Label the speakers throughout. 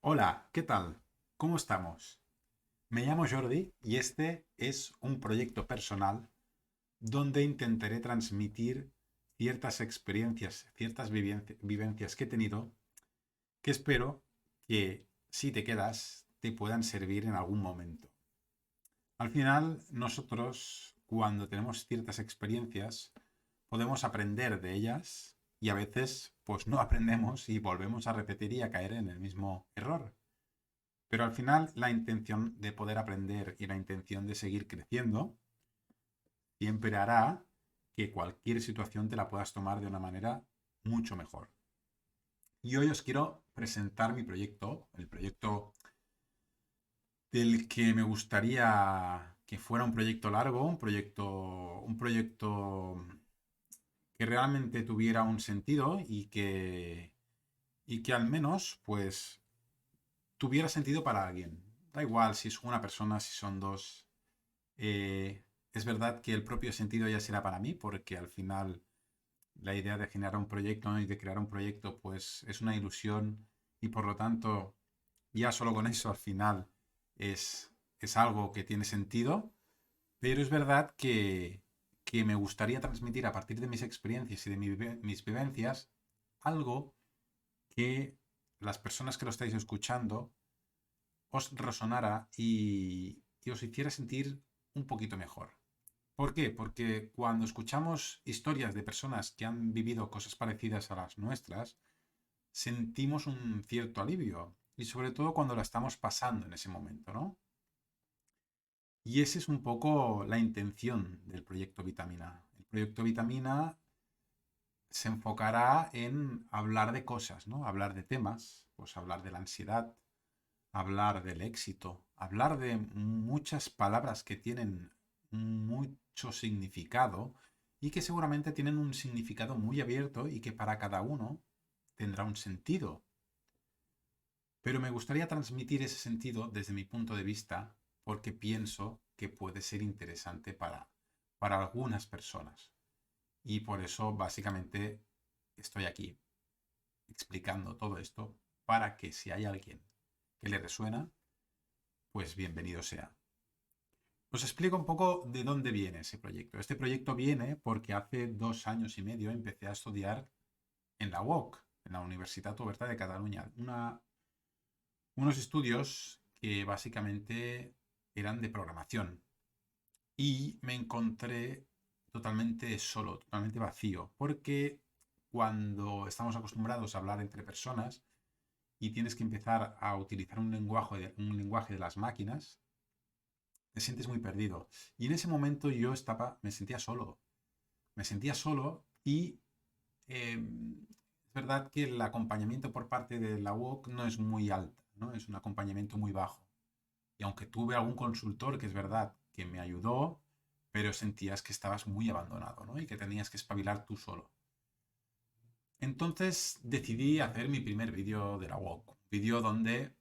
Speaker 1: Hola, ¿qué tal? ¿Cómo estamos? Me llamo Jordi y este es un proyecto personal donde intentaré transmitir ciertas experiencias, ciertas vivencias que he tenido que espero que si te quedas te puedan servir en algún momento. Al final, nosotros cuando tenemos ciertas experiencias podemos aprender de ellas y a veces pues no aprendemos y volvemos a repetir y a caer en el mismo error. Pero al final la intención de poder aprender y la intención de seguir creciendo siempre hará que cualquier situación te la puedas tomar de una manera mucho mejor. Y hoy os quiero presentar mi proyecto, el proyecto del que me gustaría que fuera un proyecto largo, un proyecto que realmente tuviera un sentido y que al menos pues tuviera sentido para alguien. Da igual si es una persona, si son dos. Es verdad que el propio sentido ya será para mí, porque al final la idea de generar un proyecto, ¿no? Y de crear un proyecto, pues es una ilusión y por lo tanto, ya solo con eso al final es algo que tiene sentido, pero es verdad que me gustaría transmitir a partir de mis experiencias y de mis vivencias algo que las personas que lo estáis escuchando os resonara y os hiciera sentir un poquito mejor. ¿Por qué? Porque cuando escuchamos historias de personas que han vivido cosas parecidas a las nuestras, sentimos un cierto alivio. Y sobre todo cuando la estamos pasando en ese momento, ¿no? Y esa es un poco la intención del proyecto Vitamina. El proyecto Vitamina se enfocará en hablar de cosas, ¿no? Hablar de temas, pues hablar de la ansiedad, hablar del éxito, hablar de muchas palabras que tienen mucho significado y que seguramente tienen un significado muy abierto y que para cada uno tendrá un sentido. Pero me gustaría transmitir ese sentido desde mi punto de vista porque pienso que puede ser interesante para algunas personas. Y por eso básicamente estoy aquí explicando todo esto para que si hay alguien que le resuena, pues bienvenido sea. Os explico un poco de dónde viene ese proyecto. Este proyecto viene porque hace 2 años y medio empecé a estudiar en la UOC, en la Universitat Oberta de Cataluña, unos estudios que básicamente eran de programación. Y me encontré totalmente solo, totalmente vacío, porque cuando estamos acostumbrados a hablar entre personas y tienes que empezar a utilizar un lenguaje de las máquinas, te sientes muy perdido. Y en ese momento me sentía solo y es verdad que el acompañamiento por parte de la UOC no es muy alta, ¿no? Es un acompañamiento muy bajo. Y aunque tuve algún consultor que es verdad que me ayudó, pero sentías que estabas muy abandonado, ¿no? Y que tenías que espabilar tú solo. Entonces decidí hacer mi primer vídeo de la UOC, un vídeo donde,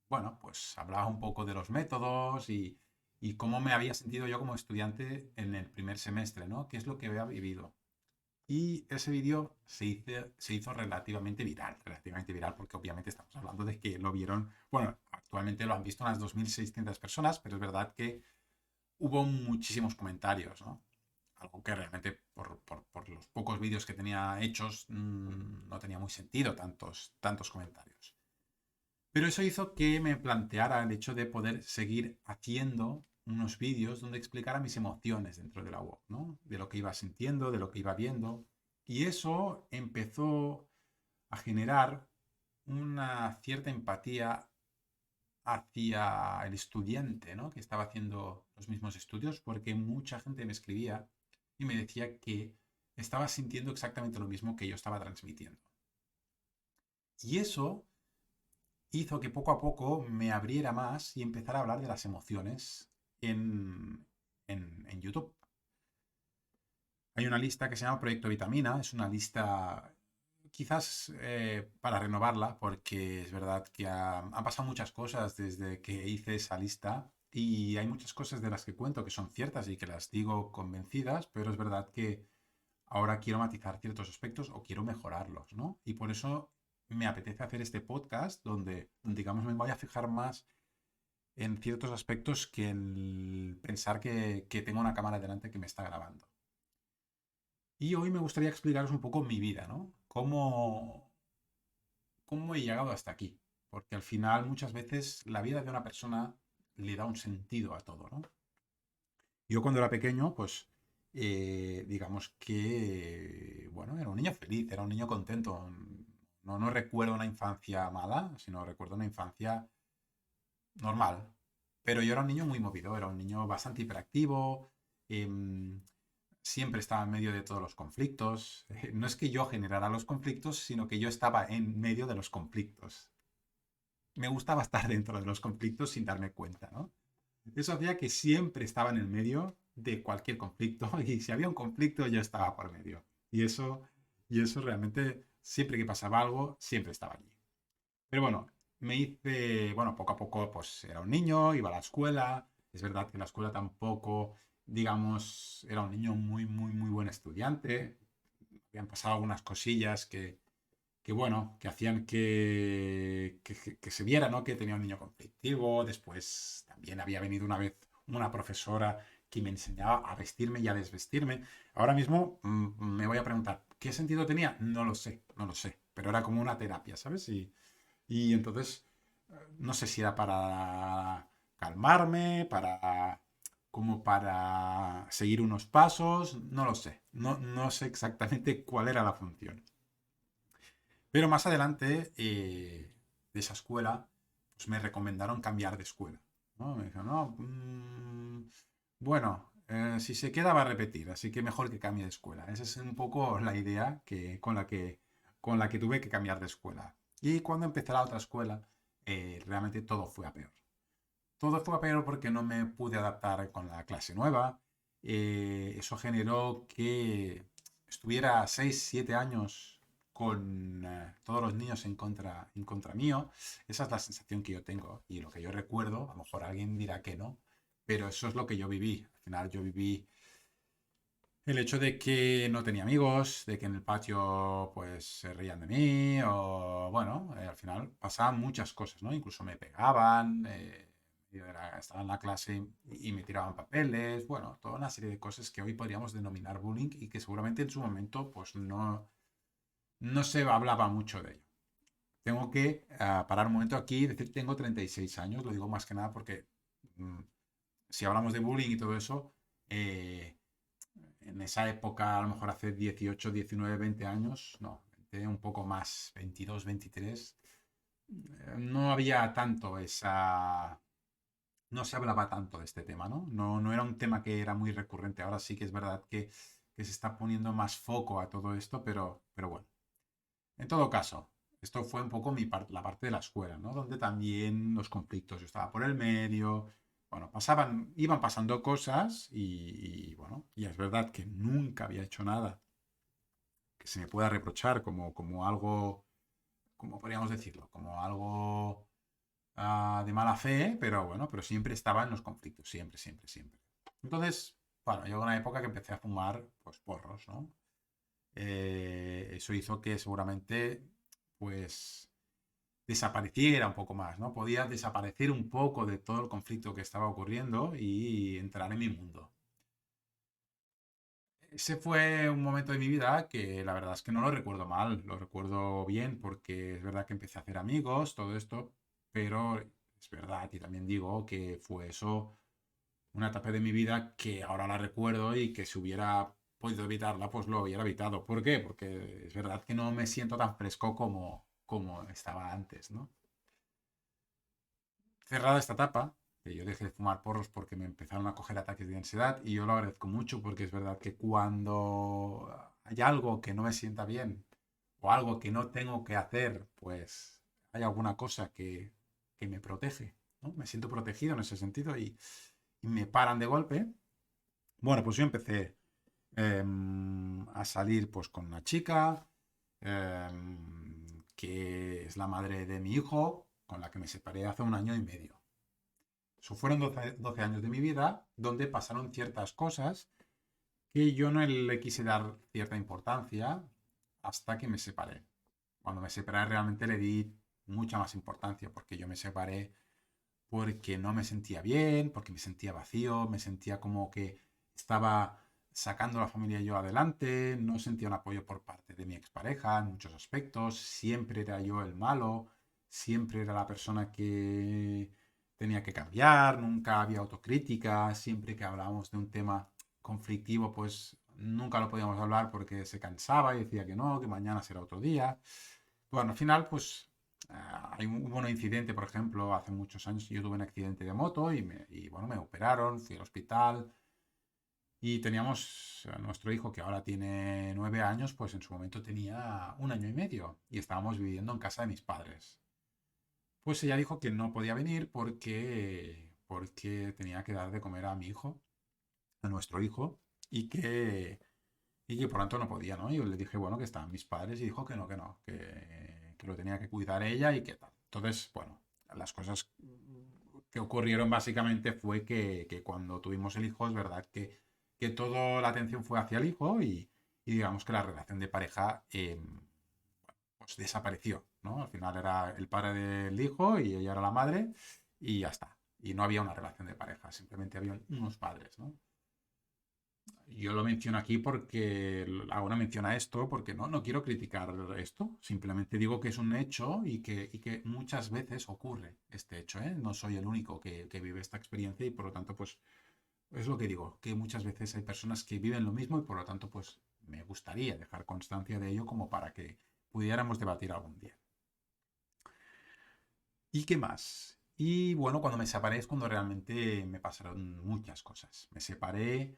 Speaker 1: bueno, pues hablaba un poco de los métodos y cómo me había sentido yo como estudiante en el primer semestre, ¿no? ¿Qué es lo que había vivido? Y ese vídeo se hizo relativamente viral porque obviamente estamos hablando de que lo vieron, bueno, actualmente lo han visto unas 2.600 personas, pero es verdad que hubo muchísimos comentarios, ¿no? Algo que realmente por los pocos vídeos que tenía hechos no tenía muy sentido tantos comentarios. Pero eso hizo que me planteara el hecho de poder seguir haciendo unos vídeos donde explicara mis emociones dentro de la web, ¿no? De lo que iba sintiendo, de lo que iba viendo. Y eso empezó a generar una cierta empatía hacia el estudiante, ¿no? Que estaba haciendo los mismos estudios, porque mucha gente me escribía y me decía que estaba sintiendo exactamente lo mismo que yo estaba transmitiendo. Y eso hizo que poco a poco me abriera más y empezara a hablar de las emociones en, en YouTube. Hay una lista que se llama Proyecto Vitamina, es una lista quizás para renovarla, porque es verdad que han pasado muchas cosas desde que hice esa lista y hay muchas cosas de las que cuento que son ciertas y que las digo convencidas, pero es verdad que ahora quiero matizar ciertos aspectos o quiero mejorarlos, ¿no? Y por eso me apetece hacer este podcast donde, digamos, me voy a fijar más en ciertos aspectos que en pensar que tengo una cámara delante que me está grabando. Y hoy me gustaría explicaros un poco mi vida, ¿no? Cómo he llegado hasta aquí. Porque al final muchas veces la vida de una persona le da un sentido a todo, ¿no? Yo cuando era pequeño, pues digamos que, bueno, era un niño feliz, era un niño contento. No recuerdo una infancia mala, sino recuerdo una infancia normal. Pero yo era un niño muy movido, era un niño bastante hiperactivo, em, siempre estaba en medio de todos los conflictos. No es que yo generara los conflictos, sino que yo estaba en medio de los conflictos. Me gustaba estar dentro de los conflictos sin darme cuenta, ¿no? Eso hacía que siempre estaba en el medio de cualquier conflicto y si había un conflicto yo estaba por medio. Y eso realmente, siempre que pasaba algo, siempre estaba allí. Pero bueno, bueno, poco a poco pues era un niño, iba a la escuela. Es verdad que en la escuela tampoco, digamos, era un niño muy, muy, muy buen estudiante. Habían pasado algunas cosillas que bueno, que hacían que se viera, ¿no? Que tenía un niño conflictivo. Después también había venido una vez una profesora que me enseñaba a vestirme y a desvestirme. Ahora mismo me voy a preguntar, ¿qué sentido tenía? No lo sé, no lo sé. Pero era como una terapia, ¿sabes? Y entonces, no sé si era para calmarme, como para seguir unos pasos, no lo sé. No sé exactamente cuál era la función. Pero más adelante de esa escuela, pues me recomendaron cambiar de escuela, ¿no? Me dijeron, no, bueno, si se queda va a repetir, así que mejor que cambie de escuela. Esa es un poco la idea con la que tuve que cambiar de escuela. Y cuando empecé la otra escuela, realmente todo fue a peor. Todo fue a peor porque no me pude adaptar con la clase nueva. Eso generó que estuviera 6 7 años con todos los niños en contra mío. Esa es la sensación que yo tengo y lo que yo recuerdo. A lo mejor alguien dirá que no, pero eso es lo que yo viví. Al final yo viví el hecho de que no tenía amigos, de que en el patio pues se reían de mí, o bueno, al final pasaban muchas cosas, ¿no? Incluso me pegaban, yo estaba en la clase y me tiraban papeles, bueno, toda una serie de cosas que hoy podríamos denominar bullying y que seguramente en su momento pues no se hablaba mucho de ello. Tengo que parar un momento aquí y decir, tengo 36 años, lo digo más que nada porque mm, si hablamos de bullying y todo eso, eh, en esa época, a lo mejor hace 18 19 20 años, no, un poco más, 22 23 no había tanto no se hablaba tanto de este tema, ¿no? No era un tema que era muy recurrente. Ahora sí que es verdad que se está poniendo más foco a todo esto, pero bueno. En todo caso, esto fue un poco la parte de la escuela, ¿no? Donde también los conflictos, yo estaba por el medio, bueno, iban pasando cosas y, bueno, y es verdad que nunca había hecho nada que se me pueda reprochar como algo, como podríamos decirlo, como algo de mala fe, pero bueno, pero siempre estaba en los conflictos, siempre, siempre, siempre. Entonces, bueno, llegó una época que empecé a fumar, pues, porros, ¿no? Eso hizo que seguramente, pues, desapareciera un poco más, ¿no? Podía desaparecer un poco de todo el conflicto que estaba ocurriendo y entrar en mi mundo. Ese fue un momento de mi vida que la verdad es que no lo recuerdo mal, lo recuerdo bien porque es verdad que empecé a hacer amigos, todo esto, pero es verdad y también digo que fue eso una etapa de mi vida que ahora la recuerdo y que si hubiera podido evitarla, pues lo hubiera evitado. ¿Por qué? Porque es verdad que no me siento tan fresco como estaba antes, ¿no? Cerrada esta etapa, que yo dejé de fumar porros porque me empezaron a coger ataques de ansiedad y yo lo agradezco mucho porque es verdad que cuando hay algo que no me sienta bien o algo que no tengo que hacer, pues hay alguna cosa que me protege, ¿no? Me siento protegido en ese sentido y me paran de golpe. Bueno, pues yo empecé a salir pues con una chica que es la madre de mi hijo, con la que me separé hace 1 año y medio. Eso fueron 12 años de mi vida donde pasaron ciertas cosas que yo no le quise dar cierta importancia hasta que me separé. Cuando me separé realmente le di mucha más importancia porque yo me separé porque no me sentía bien, porque me sentía vacío, me sentía como que estaba sacando a la familia yo adelante, no sentía un apoyo por parte de mi expareja en muchos aspectos, siempre era yo el malo, siempre era la persona que tenía que cambiar, nunca había autocrítica, siempre que hablábamos de un tema conflictivo, pues nunca lo podíamos hablar porque se cansaba y decía que no, que mañana será otro día. Bueno, al final, pues hubo un incidente, por ejemplo, hace muchos años. Yo tuve un accidente de moto bueno, me operaron, fui al hospital y teníamos a nuestro hijo, que ahora tiene 9 años, pues en su momento tenía 1 año y medio y estábamos viviendo en casa de mis padres. Pues ella dijo que no podía venir porque tenía que dar de comer a mi hijo, a nuestro hijo, y que por tanto no podía, ¿no? Y yo le dije, bueno, que estaban mis padres y dijo que no, que lo tenía que cuidar ella y que tal. Entonces, bueno, las cosas que ocurrieron básicamente fue que cuando tuvimos el hijo, es verdad que toda la atención fue hacia el hijo y digamos que la relación de pareja pues desapareció, ¿no? Al final era el padre del hijo y ella era la madre y ya está. Y no había una relación de pareja, simplemente había unos padres, ¿no? Yo lo menciono aquí porque hago una mención a esto, porque no quiero criticar esto, simplemente digo que es un hecho y que muchas veces ocurre este hecho, ¿eh? No soy el único que vive esta experiencia y por lo tanto, pues es lo que digo, que muchas veces hay personas que viven lo mismo y por lo tanto, pues me gustaría dejar constancia de ello como para que pudiéramos debatir algún día. ¿Y qué más? Y bueno, cuando me separé es cuando realmente me pasaron muchas cosas. Me separé,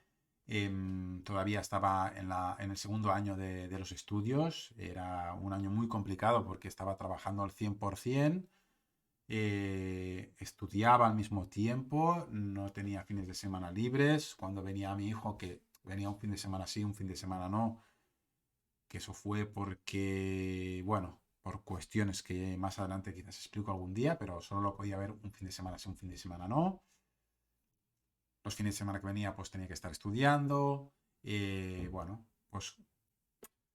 Speaker 1: todavía estaba en el segundo año de los estudios, era un año muy complicado porque estaba trabajando al 100%, estudiaba al mismo tiempo, no tenía fines de semana libres. Cuando venía mi hijo, que venía un fin de semana sí, un fin de semana no, que eso fue porque, bueno, por cuestiones que más adelante quizás explico algún día, pero solo lo podía ver un fin de semana sí, un fin de semana no. Los fines de semana que venía pues tenía que estar estudiando. Bueno, pues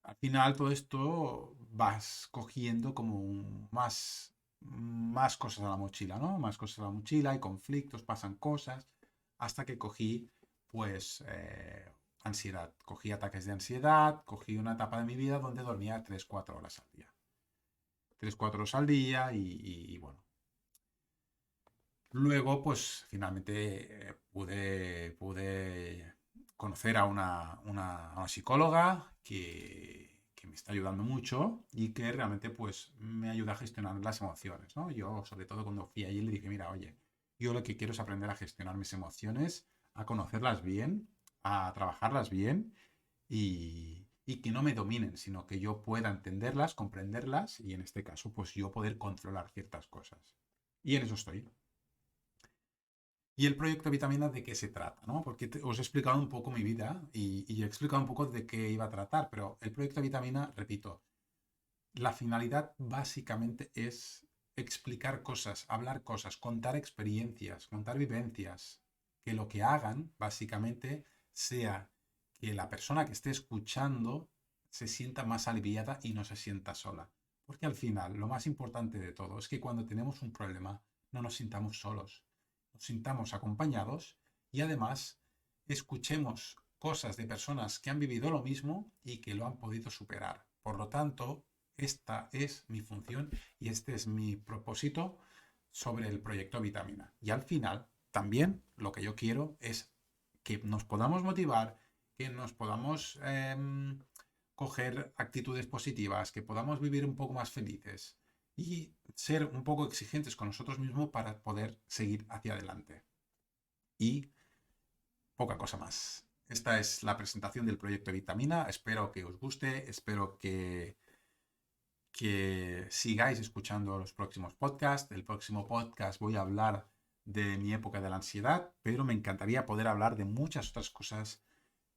Speaker 1: al final todo esto vas cogiendo como más cosas a la mochila, ¿no? Más cosas a la mochila, hay conflictos, pasan cosas, hasta que cogí pues ansiedad. Cogí ataques de ansiedad, cogí una etapa de mi vida donde dormía 3 4 horas al día. 3 4 horas al día y bueno. Luego, pues finalmente pude conocer a una psicóloga que me está ayudando mucho y que realmente pues me ayuda a gestionar las emociones, ¿no? Yo, sobre todo cuando fui allí, le dije, mira, oye, yo lo que quiero es aprender a gestionar mis emociones, a conocerlas bien, a trabajarlas bien y que no me dominen, sino que yo pueda entenderlas, comprenderlas y en este caso, pues yo poder controlar ciertas cosas. Y en eso estoy. ¿Y el proyecto Vitamina de qué se trata? ¿No? Porque os he explicado un poco mi vida y he explicado un poco de qué iba a tratar, pero el proyecto Vitamina, repito, la finalidad básicamente es explicar cosas, hablar cosas, contar experiencias, contar vivencias, que lo que hagan básicamente sea que la persona que esté escuchando se sienta más aliviada y no se sienta sola. Porque al final, lo más importante de todo es que cuando tenemos un problema no nos sintamos solos, nos sintamos acompañados y además escuchemos cosas de personas que han vivido lo mismo y que lo han podido superar. Por lo tanto, esta es mi función y este es mi propósito sobre el proyecto Vitamina. Y al final, también lo que yo quiero es que nos podamos motivar, que nos podamos coger actitudes positivas, que podamos vivir un poco más felices y ser un poco exigentes con nosotros mismos para poder seguir hacia adelante. Y poca cosa más. Esta es la presentación del proyecto Vitamina. Espero que os guste, espero que sigáis escuchando los próximos podcasts. El próximo podcast voy a hablar de mi época de la ansiedad, pero me encantaría poder hablar de muchas otras cosas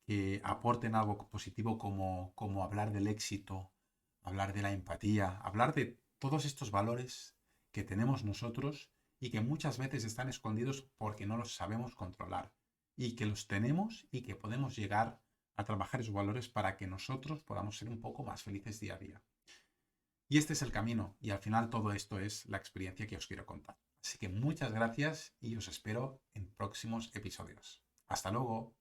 Speaker 1: que aporten algo positivo como hablar del éxito, hablar de la empatía, hablar de todos estos valores que tenemos nosotros y que muchas veces están escondidos porque no los sabemos controlar y que los tenemos y que podemos llegar a trabajar esos valores para que nosotros podamos ser un poco más felices día a día. Y este es el camino, y al final todo esto es la experiencia que os quiero contar. Así que muchas gracias y os espero en próximos episodios. Hasta luego.